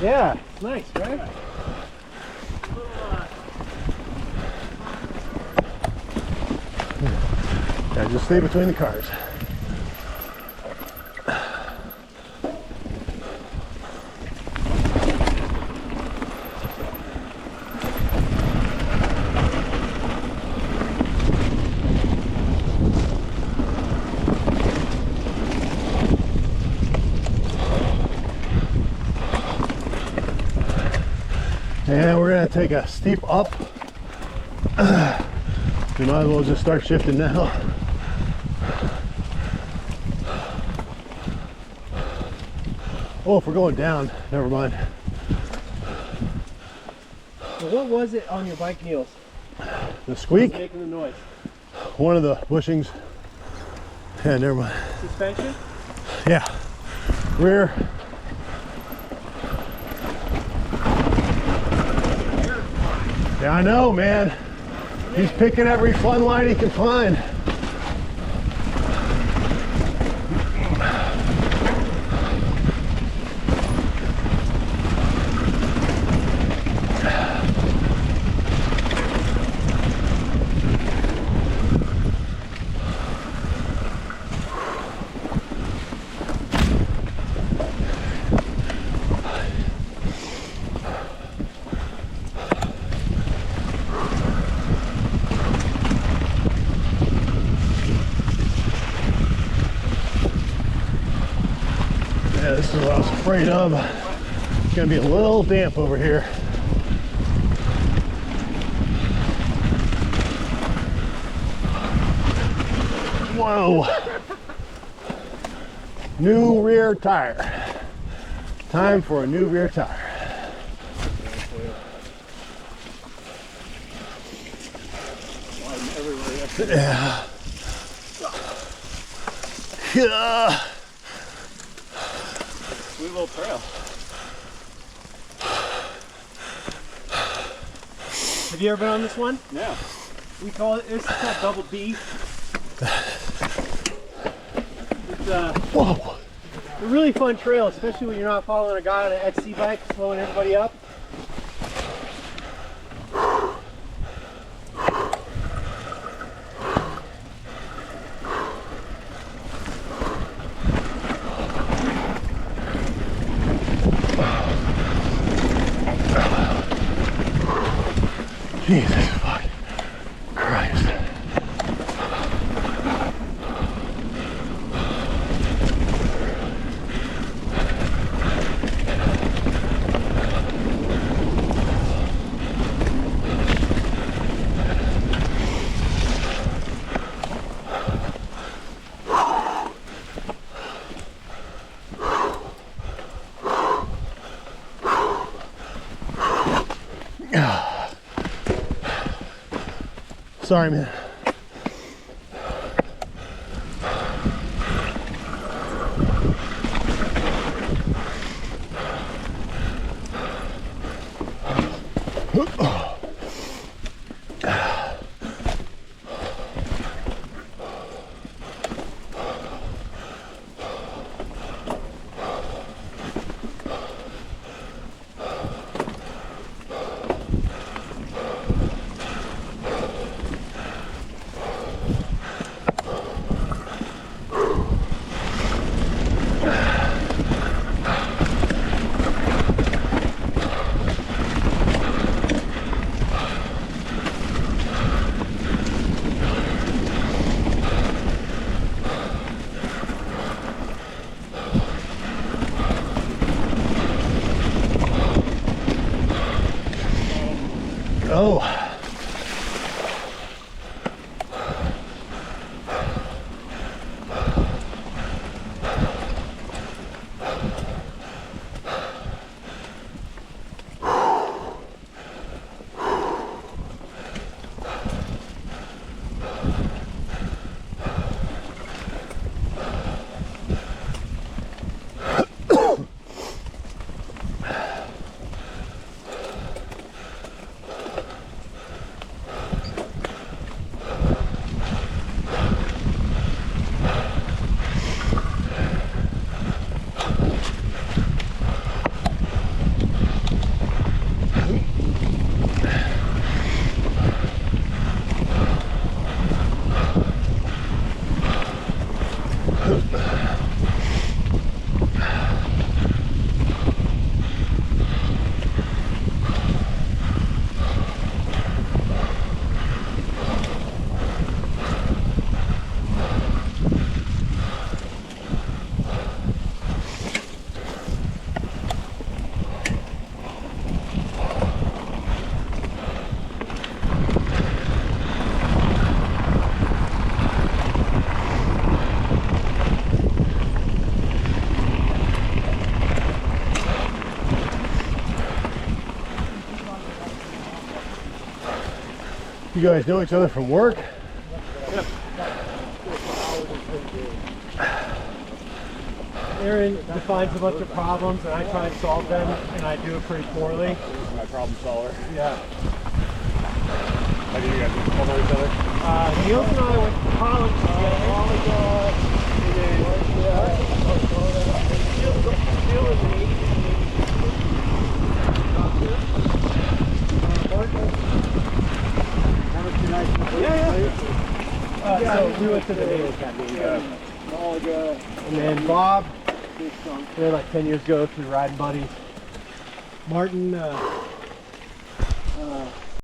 Yeah, it's nice, right? Yeah, just stay between the cars. And we're gonna take a steep up. We might as well just start shifting now. Oh, if we're going down, never mind. Well, what was it on your bike heels? The squeak, Making the noise. one of the bushings. Yeah, never mind. Suspension? Yeah, rear. Yeah, I know, man. He's picking every fun line he can find. Yeah, this is what I was afraid of. It's gonna be a little damp over here. Whoa. New rear tire. Time for a new rear tire. Yeah. Yeah. Sweet little trail. Have you ever been on this one? Yeah. We call it, it's called Double D. It's Whoa. a really fun trail, especially when you're not following a guy on an XC bike slowing everybody up. Jesus fucking Christ. Sorry, man. Oh. You guys know each other from work? Aaron defines a bunch of problems and I try and solve them, and I do it pretty poorly. My problem solver. Yeah. How do you guys follow each other? Niels and I went to college together. So we went to the Naval Academy. And then Bob, we had like 10 years ago through riding buddies. Martin,